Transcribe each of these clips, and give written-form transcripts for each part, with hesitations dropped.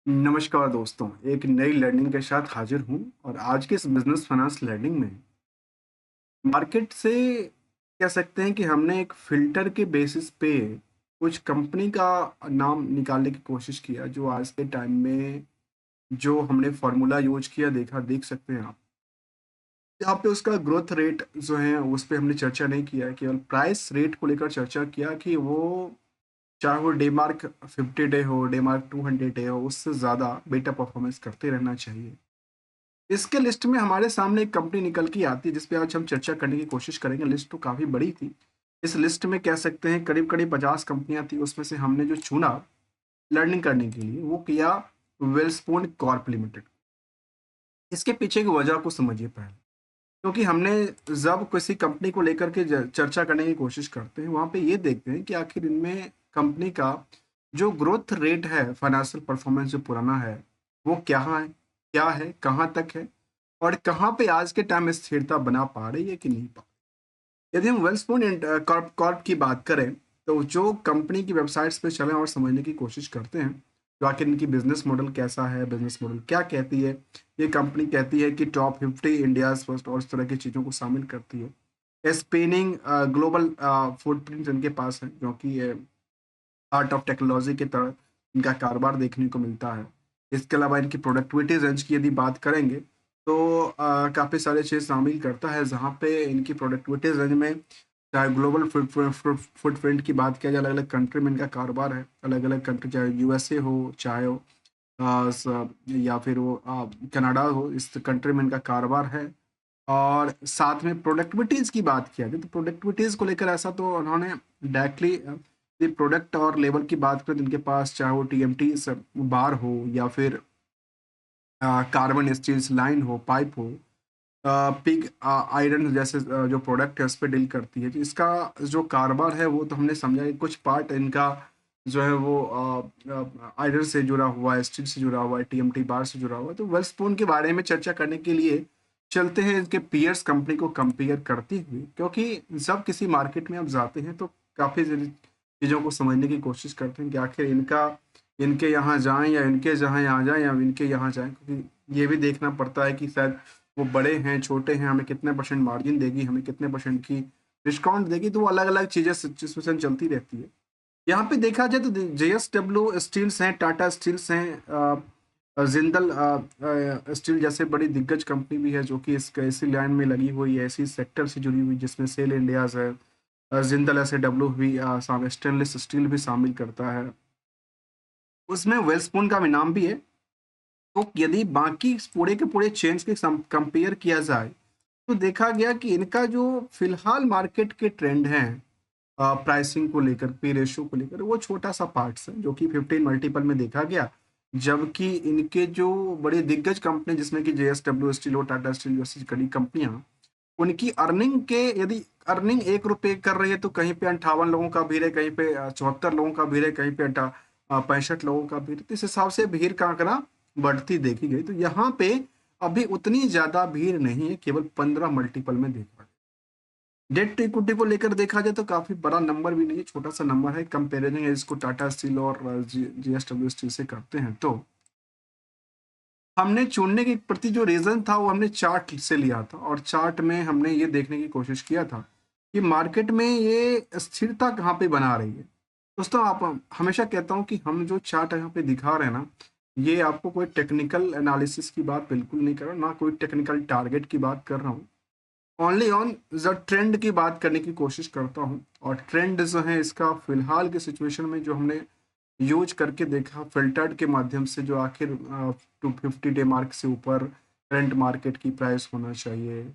नमस्कार दोस्तों, एक नई लर्निंग के साथ हाजिर हूँ और आज के इस बिजनेस फाइनेंस लर्निंग में मार्केट से कह सकते हैं कि हमने एक फिल्टर के बेसिस पे कुछ कंपनी का नाम निकालने की कोशिश किया जो आज के टाइम में जो हमने फॉर्मूला यूज किया देख सकते हैं आप। यहाँ पे उसका ग्रोथ रेट जो है उस पे हमने चर्चा नहीं किया है, केवल प्राइस रेट को लेकर चर्चा किया कि वो चाहे वो डेमार्क 50 डे हो, डेमार्क 200 डे हो, उससे ज़्यादा बेटर परफॉर्मेंस करते रहना चाहिए। इसके लिस्ट में हमारे सामने एक कंपनी निकल के आती है जिस पे आज हम चर्चा करने की कोशिश करेंगे। लिस्ट तो काफ़ी बड़ी थी। इस लिस्ट में कह सकते हैं करीब-करीब 50 कंपनियाँ थी, उसमें से हमने जो चुना लर्निंग करने के लिए वो किया वेलस्पून कॉर्प लिमिटेड। इसके पीछे की वजह को समझिए पहले, क्योंकि हमने जब किसी कंपनी को लेकर के चर्चा करने की कोशिश करते हैं, वहाँ पे ये देखते हैं कि आखिर इनमें कंपनी का जो ग्रोथ रेट है, फाइनेंशियल परफॉर्मेंस जो पुराना है, वो क्या है, कहाँ तक है और कहाँ पे आज के टाइम में स्थिरता बना पा रही है कि नहीं पा रही। यदि हम वेलस्पून कॉर्प कॉर्प की बात करें, तो जो कंपनी की वेबसाइट्स पे चलें और समझने की कोशिश करते हैं, तो आखिर इनकी बिज़नेस मॉडल कैसा है, बिज़नेस मॉडल क्या कहती है। ये कंपनी कहती है कि टॉप 50 इंडियाज़ फर्स्ट और इस तरह की चीज़ों को शामिल करती है। स्पेनिंग ग्लोबल फुटप्रिंट इनके पास है, जो कि आर्ट ऑफ टेक्नोलॉजी की तरह इनका कारोबार देखने को मिलता है। इसके अलावा इनकी प्रोडक्टिविटी रेंज की यदि बात करेंगे, तो काफ़ी सारी चीज़ शामिल करता है, जहाँ पे इनकी प्रोडक्टिविटी रेंज में चाहे ग्लोबल फुटप्रिंट की बात किया जाए, अलग-अलग कंट्री में इनका कारोबार है। अलग-अलग कंट्री चाहे यूएसए हो, चाहे वो या फिर वो कनाडा हो, इस कंट्री में इनका कारोबार है। और साथ में प्रोडक्टिविटीज़ की बात किया जाए, तो प्रोडक्टिविटीज़ को लेकर ऐसा तो उन्होंने डायरेक्टली ये प्रोडक्ट और लेवल की बात करें तो इनके पास चाहे वो टीएमटी बार हो या फिर कार्बन स्टील्स लाइन हो, पाइप हो, पिग आयरन जैसे जो प्रोडक्ट है उस पे डील करती है। तो इसका जो कारोबार है वो तो हमने समझा कि कुछ पार्ट इनका जो है वो आयरन से जुड़ा हुआ है, स्टील से जुड़ा हुआ है, टीएमटी बार से जुड़ा हुआ है। तो वेलस्पून के बारे में चर्चा करने के लिए चलते हैं इनके पीयर्स कंपनी को कंपेयर करते हुए, क्योंकि जब किसी मार्केट में आप जाते हैं तो काफ़ी चीज़ों को समझने की कोशिश करते हैं कि आखिर इनका इनके यहाँ जाएँ या इनके जहाँ यहाँ जाएँ या इनके यहाँ जाएँ, क्योंकि ये भी देखना पड़ता है कि शायद वो बड़े हैं, छोटे हैं, हमें कितने परसेंट मार्जिन देगी, हमें कितने परसेंट की डिस्काउंट देगी, तो वो अलग-अलग चीज़ें सिचुएशन चलती रहती है। यहाँ पे देखा जाए तो जेएसडब्ल्यू स्टील्स हैं, टाटा स्टील्स हैं, जिंदल स्टील जैसे बड़ी दिग्गज कंपनी भी है जो कि इस इसी लाइन में लगी हुई है, इसी सेक्टर से जुड़ी हुई, जिसमें सेल इंडियाज़ है। जिंदल एसएडब्ल्यू भी स्टेनलेस स्टील भी शामिल करता है। उसमें वेलस्पून का भी नाम भी है। तो यदि बाकी पूरे के पूरे चेन्स के कंपेयर किया जाए, तो देखा गया कि इनका जो फिलहाल मार्केट के ट्रेंड हैं प्राइसिंग को लेकर, पे रेशियो को लेकर, वो छोटा-सा पार्ट्स है जो कि 15 मल्टीपल में देखा गया। जबकि इनके जो बड़ी दिग्गज कंपनी जिसमें कि जेएसडब्ल्यू स्टील और टाटा स्टील जैसी बड़ी कंपनियाँ, उनकी अर्निंग के यदि अर्निंग ₹1 कर रही है तो कहीं पे 58 लोगों का भीड़ है, कहीं पे 74 लोगों का भीड़ है, कहीं पे 65 लोगों का भीड़ है। तो इस हिसाब से भीड़ का आंकड़ा बढ़ती देखी गई। तो यहाँ पे अभी उतनी ज़्यादा भीड़ नहीं है, केवल 15 मल्टीपल में देखा गया। डेट टू इक्विटी को लेकर देखा जाए तो काफ़ी बड़ा नंबर भी नहीं है, छोटा-सा नंबर है। कंपैरिज़न इसको टाटा स्टील और जेएसडब्ल्यू स्टील से करते हैं तो हमने चुनने के प्रति जो रीज़न था वो हमने चार्ट से लिया था और चार्ट में हमने ये देखने की कोशिश किया था कि मार्केट में ये स्थिरता कहाँ पे बना रही है। दोस्तों आप हमेशा कहता हूँ कि हम जो चार्ट यहाँ पे दिखा रहे हैं ना, ये आपको कोई टेक्निकल एनालिसिस की बात बिल्कुल नहीं कर रहा, ना कोई टेक्निकल टारगेट की बात कर रहा हूँ। ओनली ऑन द ट्रेंड की बात करने की कोशिश करता हूँ और ट्रेंड जो है इसका फिलहाल की सिचुएशन में जो हमने यूज करके देखा फ़िल्टर्ड के माध्यम से, जो आखिर 250 डे मार्क से ऊपर करंट मार्केट की प्राइस होना चाहिए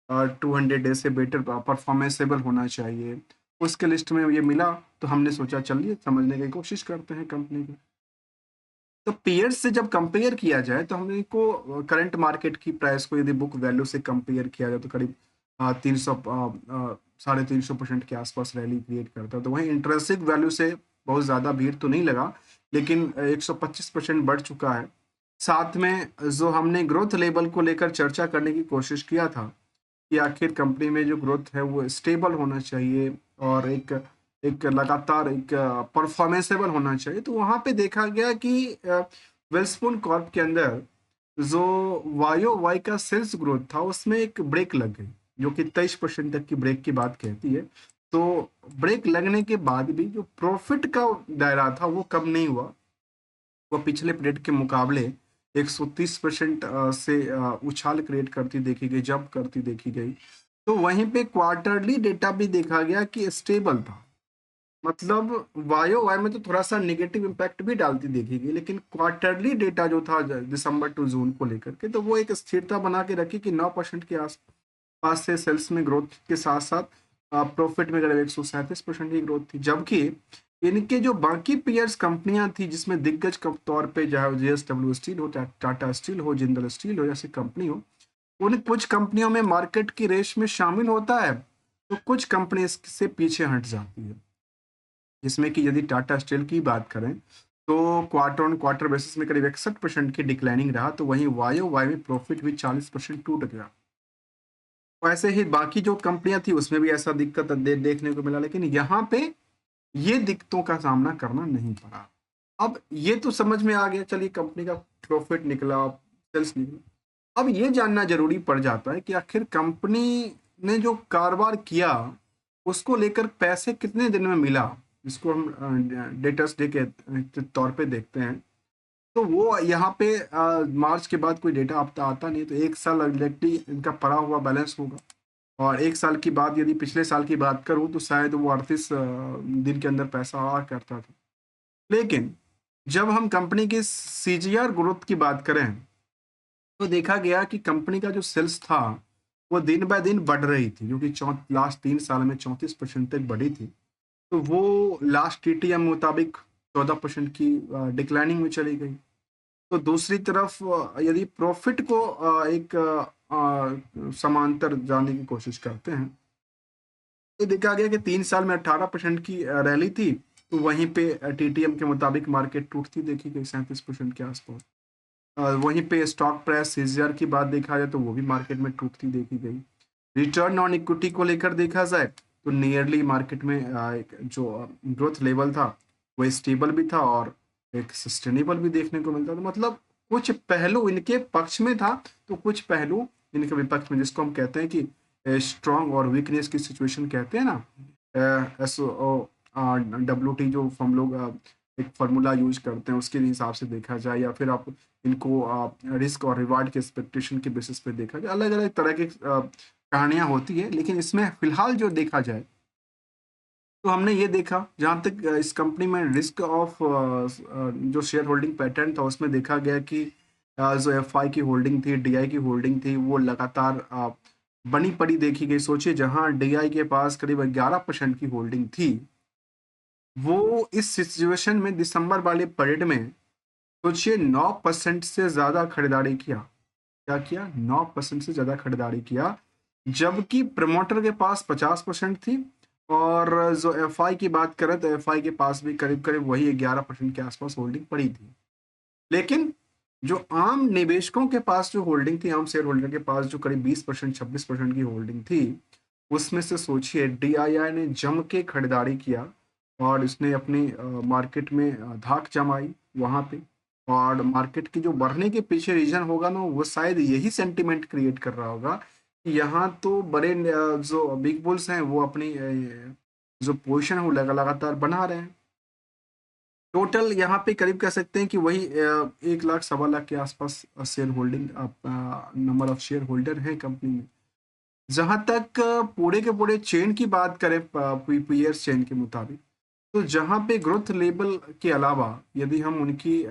और 200 डे से बेटर परफॉर्मेंसेबल होना चाहिए। उसके लिस्ट में ये मिला तो हमने सोचा चलिए समझने की कोशिश करते हैं कंपनी को। तो पीयर्स से जब कंपेयर किया जाए तो हमने को करंट मार्केट की प्राइस को यदि बुक वैल्यू से कंपेयर किया जाए तो करीब 300 साढ़े 300% के आसपास रैली क्रिएट करता है। तो वहीं इंट्रिंसिक वैल्यू से बहुत ज़्यादा भीड़ तो नहीं लगा, लेकिन 125% बढ़ चुका है। साथ में जो हमने ग्रोथ लेवल को लेकर चर्चा करने की कोशिश किया था कि आखिर कंपनी में जो ग्रोथ है वो स्टेबल होना चाहिए और एक एक लगातार एक परफॉर्मेंसेबल होना चाहिए। तो वहाँ पे देखा गया कि वेलस्पून कॉर्प के अंदर जो वायो वाई का सेल्स ग्रोथ था उसमें एक ब्रेक लग गई, जो कि 23% तक की ब्रेक की बात कहती है। तो ब्रेक लगने के बाद भी जो प्रॉफिट का दायरा था वो कम नहीं हुआ, वो पिछले पीरियड के मुकाबले 130% से उछाल क्रिएट करती देखी गई, जंप करती देखी गई। तो वहीं पे क्वार्टरली डेटा भी देखा गया कि स्टेबल था। मतलब वायो वाई में तो थोड़ा सा नेगेटिव इम्पैक्ट भी डालती देखी गई, लेकिन क्वार्टरली डेटा जो था दिसंबर टू जून को लेकर के, तो वो एक स्थिरता बना के रखी कि 9% के आसपास से सेल्स में ग्रोथ के साथ साथ प्रॉफिट में करीब 137% की ग्रोथ थी। जबकि इनके जो बाकी पीयर्स कंपनियां थी जिसमें दिग्गज के तौर पे चाहे JSW स्टील हो, टाटा स्टील हो, जिंदल स्टील हो, जैसी कंपनी हो, उन कुछ कंपनियों में मार्केट की रेस में शामिल होता है तो कुछ कंपनी इससे पीछे हट जाती है। जिसमें कि यदि टाटा स्टील की बात करें तो क्वार्टर ऑन क्वार्टर बेसिस में करीब 61% की डिक्लाइनिंग रहा, तो वहीं वायो वाई में प्रॉफिट भी 40% टूट गया। वैसे ही बाकी जो कंपनियां थी उसमें भी ऐसा दिक्कत देखने को मिला, लेकिन यहाँ पे ये दिक्कतों का सामना करना नहीं पड़ा। अब ये तो समझ में आ गया, चलिए कंपनी का प्रॉफिट निकला, सेल्स निकला। अब ये जानना जरूरी पड़ जाता है कि आखिर कंपनी ने जो कारोबार किया उसको लेकर पैसे कितने दिन में मिला, जिसको हम डेटर्स डे के तौर पे देखते हैं। तो वो यहाँ पे मार्च के बाद कोई डेटा आता नहीं, तो एक साल एग्जैक्टली इनका पड़ा हुआ बैलेंस होगा। और एक साल की बात यदि पिछले साल की बात करूँ तो शायद वो 38 दिन के अंदर पैसा आया करता था। लेकिन जब हम कंपनी की CGR ग्रोथ की बात करें तो देखा गया कि कंपनी का जो सेल्स था वो दिन बाय दिन बढ़ रही थी, जो कि लास्ट 3 साल में 34% तक बढ़ी थी। तो वो लास्ट TTM मुताबिक 14% की डिक्लाइनिंग में चली गई। तो दूसरी तरफ यदि प्रॉफिट को एक समांतर जाने की कोशिश करते हैं तो देखा गया कि 3 साल में 18% की रैली थी, तो वहीं पे TTM के मुताबिक मार्केट टूटती देखी गई 37% के आसपास। वहीं पे स्टॉक प्राइस CGR की बात देखा जाए तो वो भी मार्केट में टूटती देखी गई। रिटर्न ऑन इक्विटी को लेकर देखा जाए तो नियरली मार्केट में एक जो ग्रोथ लेवल था वो स्टेबल भी था और एक सस्टेनेबल भी देखने को मिलता था। मतलब कुछ पहलू इनके पक्ष में था तो कुछ पहलू इनके विपक्ष में, जिसको हम कहते हैं कि स्ट्रॉन्ग और वीकनेस की सिचुएशन कहते हैं ना, SWOT जो हम लोग एक फार्मूला यूज करते हैं उसके हिसाब से देखा जाए, या फिर आप इनको रिस्क और रिवार्ड के एक्सपेक्टेशन के बेसिस पे देखा जाए, अलग अलग तरह की कहानियां होती है। लेकिन इसमें फिलहाल जो देखा जाए तो हमने ये देखा, जहाँ तक इस कंपनी में रिस्क ऑफ जो शेयर होल्डिंग पैटर्न था उसमें देखा गया कि जो FI की होल्डिंग थी, DI की होल्डिंग थी, वो लगातार बनी पड़ी देखी गई। सोचिए जहाँ DI के पास करीब 11% की होल्डिंग थी, वो इस सिचुएशन में दिसंबर वाले पीरियड में सोचिए 9% से ज्यादा खरीदारी किया। क्या किया? 9% से ज्यादा खरीदारी किया, जबकि प्रमोटर के पास 50% थी। और जो FI की बात करें तो FI के पास भी करीब करीब वही 11% के आसपास होल्डिंग पड़ी थी। लेकिन जो आम निवेशकों के पास जो होल्डिंग थी, आम शेयर होल्डर के पास जो करीब 20% 26% की होल्डिंग थी, उसमें से सोचिए DII ने जम के खरीदारी किया और इसने अपनी मार्केट में धाक जमाई वहां पे। और मार्केट की जो बढ़ने के पीछे रीजन होगा ना, वो शायद यही सेंटिमेंट क्रिएट कर रहा होगा कि यहाँ तो बड़े जो बिग बुल्स हैं वो अपनी जो पोजीशन है वो लगातार बना रहे हैं। टोटल यहाँ पे करीब कह सकते हैं कि वही 1 लाख 1.25 लाख के आसपास share holding number of share holder है कंपनी में। जहां तक पूरे के पूरे चेन की बात करें, पीयर्स चेन के मुताबिक, तो जहां पे ग्रोथ लेवल के अलावा यदि हम उनकी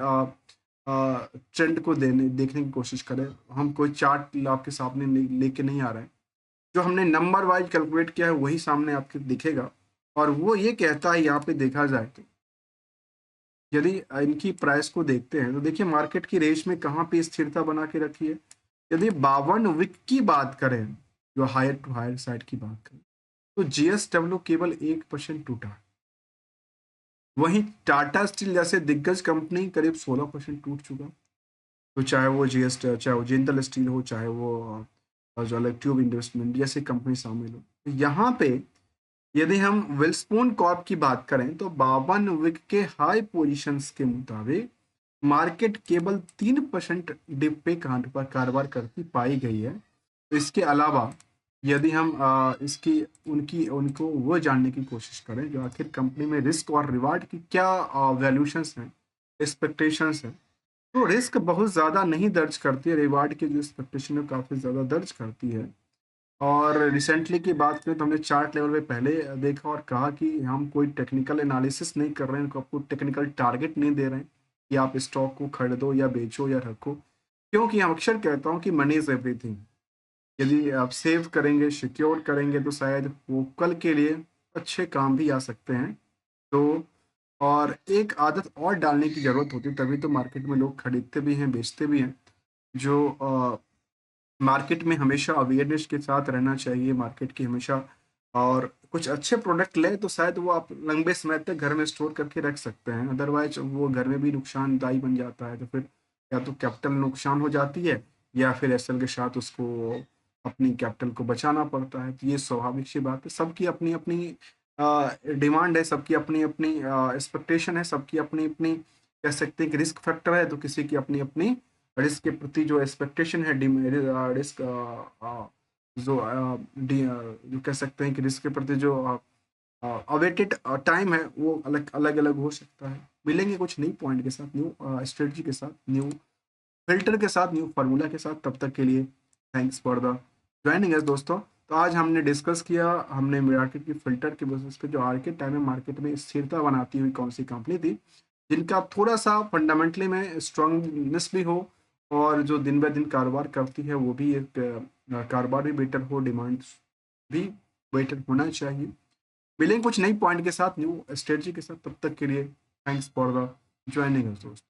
ट्रेंड को देखने की कोशिश करें, हम कोई चार्ट आपके सामने लेके नहीं आ रहे हैं, जो हमने नंबर वाइज कैलकुलेट किया है वही सामने आपके दिखेगा। और वो ये कहता है, यहाँ पे देखा जाए तो यदि इनकी प्राइस को देखते हैं तो देखिए मार्केट की रेंज में कहाँ पे स्थिरता बना के रखी है। यदि 52 वीक की बात करें, जो हायर टू हायर साइड की बात करें, तो JSW केवल 1% टूटा है। वहीं टाटा स्टील जैसे दिग्गज कंपनी करीब 16% टूट चुका। तो चाहे वो चाहे वो जिंदल स्टील हो, चाहे वो जो ट्यूब इन्वेस्टमेंट जैसी कंपनी शामिल हो, तो यहाँ पे यदि हम वेलस्पून कॉर्प की बात करें तो 52 वीक के हाई पोजीशंस के मुताबिक मार्केट केवल 3% डिप पे कारोबार करती पाई गई है। तो इसके अलावा यदि हम इसकी उनकी उनको वो जानने की कोशिश करें जो आखिर कंपनी में रिस्क और रिवार्ड की क्या वैल्यूशंस हैं, एक्सपेक्टेशंस हैं, तो रिस्क बहुत ज़्यादा नहीं दर्ज करती है, रिवार्ड की जो एक्सपेक्टेशन है काफ़ी ज़्यादा दर्ज करती है। और रिसेंटली की बात करें तो हमने चार्ट लेवल पे पहले देखा और कहा कि हम कोई टेक्निकल एनालिसिस नहीं कर रहे हैं, आपको टेक्निकल टारगेट नहीं दे रहे हैं कि आप स्टॉक को खरीदो या बेचो या रखो, क्योंकि हम अक्सर कहता हूँ कि मनी इज़ एवरीथिंग। यदि आप सेव करेंगे, सिक्योर करेंगे तो शायद वो कल के लिए अच्छे काम भी आ सकते हैं। तो और एक आदत और डालने की ज़रूरत होती है, तभी तो मार्केट में लोग खरीदते भी हैं, बेचते भी हैं। जो मार्केट में हमेशा अवेयरनेस के साथ रहना चाहिए, मार्केट की हमेशा, और कुछ अच्छे प्रोडक्ट लें तो शायद वो आप लंबे समय तक घर में स्टोर करके रख सकते हैं, अदरवाइज वो घर में भी नुकसानदायी बन जाता है, तो फिर या तो कैपिटल नुकसान हो जाती है या फिर एसएल के साथ उसको अपनी कैपिटल को बचाना पड़ता है। तो ये स्वाभाविक सी बात है, सबकी अपनी अपनी डिमांड है, सबकी अपनी अपनी एक्सपेक्टेशन है, सबकी अपनी अपनी कह सकते हैं कि रिस्क फैक्टर है, तो किसी की अपनी अपनी रिस्क के प्रति जो एक्सपेक्टेशन है, रिस्क जो कह सकते हैं कि रिस्क के प्रति जो अवेटेड टाइम है वो अलग अलग अलग हो सकता है। मिलेंगे कुछ नई पॉइंट के साथ, न्यू स्ट्रेटजी के साथ, न्यू फिल्टर के साथ, न्यू फार्मूला के साथ। तब तक के लिए thanks for the joining us दोस्तों। तो आज हमने डिस्कस किया, हमने मार्केट की फिल्टर की बेसिस पे जो आज के टाइम में मार्केट में स्थिरता बनाती हुई कौन सी कंपनी थी जिनका थोड़ा सा फंडामेंटली में स्ट्रांगनेस भी हो, और जो दिन ब दिन कारोबार करती है वो भी एक कारोबार भी बेटर हो, डिमांड भी बेटर होना चाहिए। मिलेंगे कुछ नई पॉइंट के साथ, न्यू स्ट्रेटजी के साथ। तब तक के लिए thanks for the joining us दोस्तों।